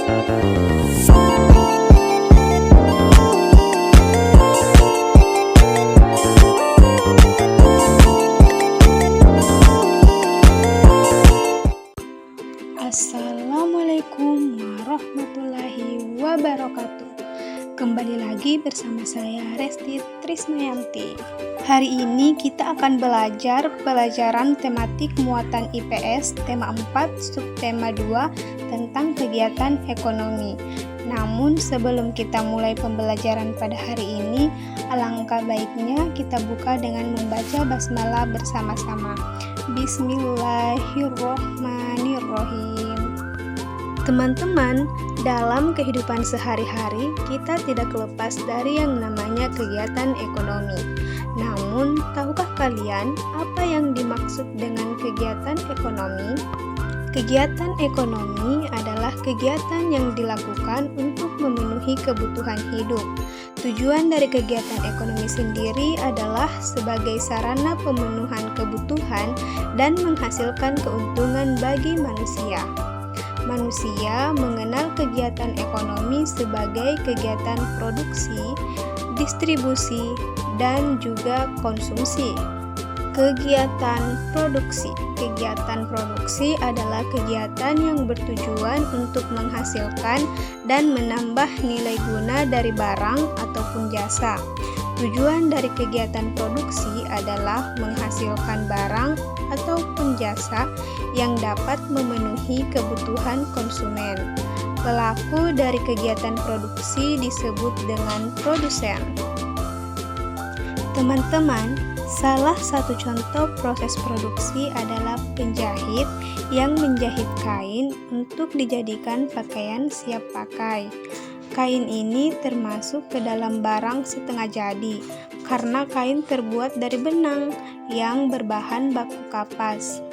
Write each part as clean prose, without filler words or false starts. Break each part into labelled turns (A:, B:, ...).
A: Assalamualaikum warahmatullahi wabarakatuh. Kembali lagi bersama saya Resti Trismayanti. Hari ini kita akan belajar pelajaran tematik muatan IPS tema 4 subtema 2 tentang kegiatan ekonomi. Namun sebelum kita mulai pembelajaran pada hari ini, alangkah baiknya kita buka dengan membaca basmalah bersama-sama. Bismillahirrohmanirrohim. Teman-teman, dalam kehidupan sehari-hari kita tidak lepas dari yang namanya kegiatan ekonomi. Namun, tahukah kalian apa yang dimaksud dengan kegiatan ekonomi? Kegiatan ekonomi adalah kegiatan yang dilakukan untuk memenuhi kebutuhan hidup. Tujuan dari kegiatan ekonomi sendiri adalah sebagai sarana pemenuhan kebutuhan dan menghasilkan keuntungan bagi manusia. Manusia mengenal kegiatan ekonomi sebagai kegiatan produksi, distribusi, dan juga konsumsi. Kegiatan produksi adalah kegiatan yang bertujuan untuk menghasilkan dan menambah nilai guna dari barang ataupun jasa. Tujuan dari kegiatan produksi adalah menghasilkan barang ataupun jasa yang dapat memenuhi kebutuhan konsumen. Pelaku dari kegiatan produksi disebut dengan produsen. Teman-teman, salah satu contoh proses produksi adalah penjahit yang menjahit kain untuk dijadikan pakaian siap pakai. Kain ini termasuk ke dalam barang setengah jadi, karena kain terbuat dari benang yang berbahan baku kapas.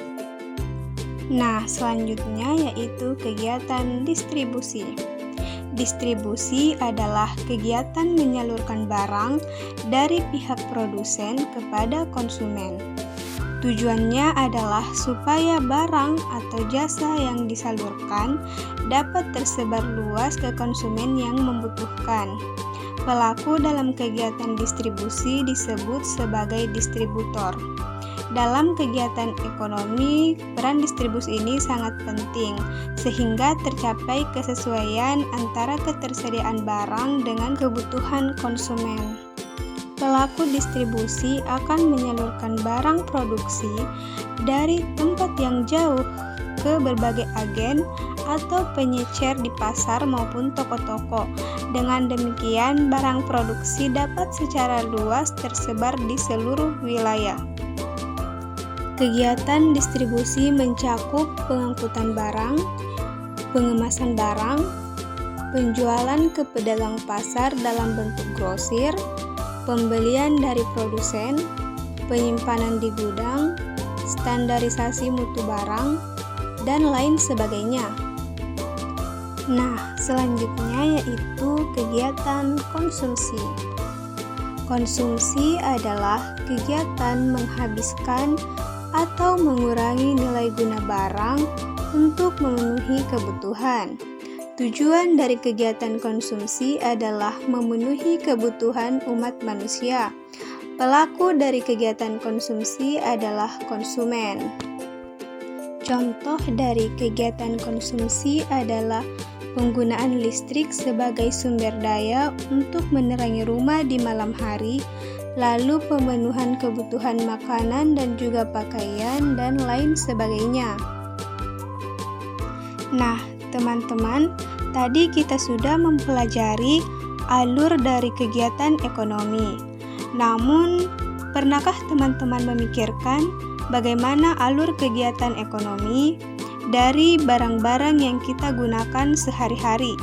A: Nah, selanjutnya yaitu kegiatan distribusi. Distribusi adalah kegiatan menyalurkan barang dari pihak produsen kepada konsumen. Tujuannya adalah supaya barang atau jasa yang disalurkan dapat tersebar luas ke konsumen yang membutuhkan. Pelaku dalam kegiatan distribusi disebut sebagai distributor. Dalam kegiatan ekonomi, peran distribusi ini sangat penting, sehingga tercapai kesesuaian antara ketersediaan barang dengan kebutuhan konsumen. Pelaku distribusi akan menyalurkan barang produksi dari tempat yang jauh ke berbagai agen atau penyecer di pasar maupun toko-toko. Dengan demikian, barang produksi dapat secara luas tersebar di seluruh wilayah. Kegiatan distribusi mencakup pengangkutan barang, pengemasan barang, penjualan ke pedagang pasar dalam bentuk grosir, pembelian dari produsen, penyimpanan di gudang, standarisasi mutu barang, dan lain sebagainya. Nah, selanjutnya yaitu kegiatan konsumsi. Konsumsi adalah kegiatan menghabiskan atau mengurangi nilai guna barang untuk memenuhi kebutuhan. Tujuan dari kegiatan konsumsi adalah memenuhi kebutuhan umat manusia. Pelaku dari kegiatan konsumsi adalah konsumen. Contoh dari kegiatan konsumsi adalah penggunaan listrik sebagai sumber daya untuk menerangi rumah di malam hari, lalu pemenuhan kebutuhan makanan dan juga pakaian dan lain sebagainya. Nah, teman-teman, tadi kita sudah mempelajari alur dari kegiatan ekonomi. Namun, pernahkah teman-teman memikirkan bagaimana alur kegiatan ekonomi dari barang-barang yang kita gunakan sehari-hari?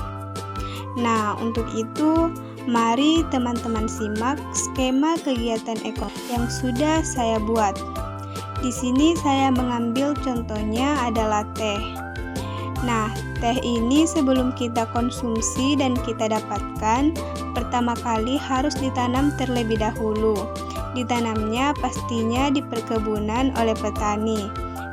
A: Nah, untuk itu, mari teman-teman simak skema kegiatan ekonomi yang sudah saya buat. Di sini saya mengambil contohnya adalah teh. Nah, teh ini sebelum kita konsumsi dan kita dapatkan, pertama kali harus ditanam terlebih dahulu. Ditanamnya pastinya di perkebunan oleh petani.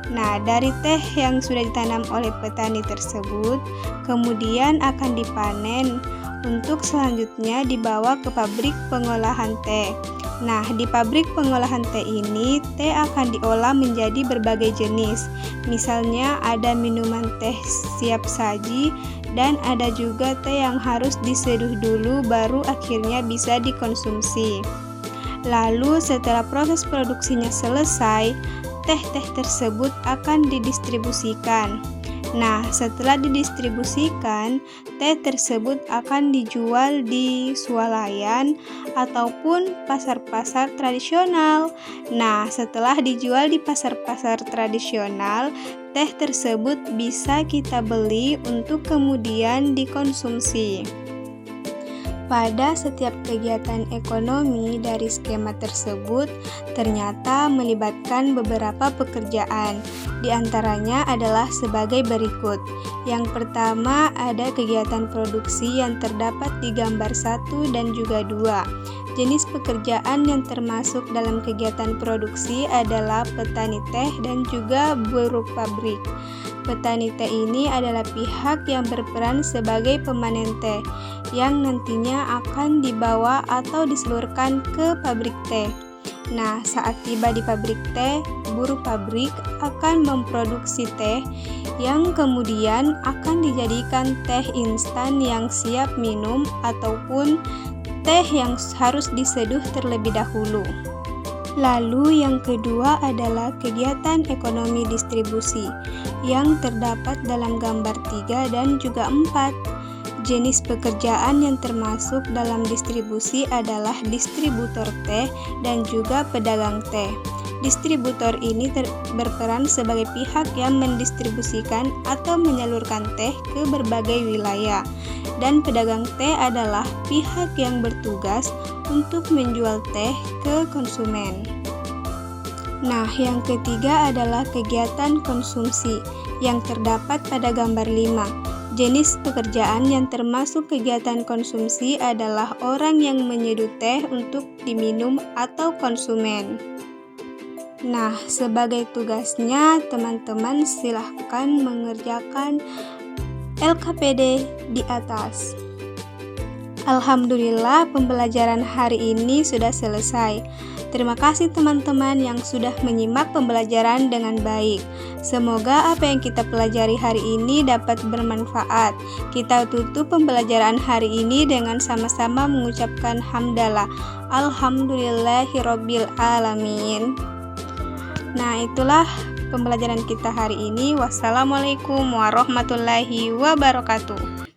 A: Nah, dari teh yang sudah ditanam oleh petani tersebut, kemudian akan dipanen untuk selanjutnya dibawa ke pabrik pengolahan teh. Nah, di pabrik pengolahan teh ini, teh akan diolah menjadi berbagai jenis. Misalnya ada minuman teh siap saji, dan ada juga teh yang harus diseduh dulu baru akhirnya bisa dikonsumsi. Lalu setelah proses produksinya selesai, teh-teh tersebut akan didistribusikan. Nah, setelah didistribusikan, teh tersebut akan dijual di swalayan ataupun pasar-pasar tradisional. Nah, setelah dijual di pasar-pasar tradisional, teh tersebut bisa kita beli untuk kemudian dikonsumsi. Pada setiap kegiatan ekonomi dari skema tersebut ternyata melibatkan beberapa pekerjaan. Di antaranya adalah sebagai berikut. Yang pertama ada kegiatan produksi yang terdapat di gambar 1 dan juga 2. Jenis pekerjaan yang termasuk dalam kegiatan produksi adalah petani teh dan juga buruh pabrik. Petani teh ini adalah pihak yang berperan sebagai pemanen teh yang nantinya akan dibawa atau diseluruhkan ke pabrik teh. Nah, saat tiba di pabrik teh, buruh pabrik akan memproduksi teh yang kemudian akan dijadikan teh instan yang siap minum ataupun teh yang harus diseduh terlebih dahulu. Lalu yang kedua adalah kegiatan ekonomi distribusi yang terdapat dalam gambar 3 dan juga 4. Jenis pekerjaan yang termasuk dalam distribusi adalah distributor teh dan juga pedagang teh. Distributor ini berperan sebagai pihak yang mendistribusikan atau menyalurkan teh ke berbagai wilayah. Dan pedagang teh adalah pihak yang bertugas untuk menjual teh ke konsumen. Nah, yang ketiga adalah kegiatan konsumsi yang terdapat pada gambar 5. Jenis pekerjaan yang termasuk kegiatan konsumsi adalah orang yang menyeduh teh untuk diminum atau konsumen. Nah, sebagai tugasnya, teman-teman silahkan mengerjakan LKPD di atas. Alhamdulillah, pembelajaran hari ini sudah selesai. Terima kasih teman-teman yang sudah menyimak pembelajaran dengan baik. Semoga apa yang kita pelajari hari ini dapat bermanfaat. Kita tutup pembelajaran hari ini dengan sama-sama mengucapkan hamdalah. Alhamdulillahirabbil alamin. Nah, itulah pembelajaran kita hari ini. Wassalamualaikum warahmatullahi wabarakatuh.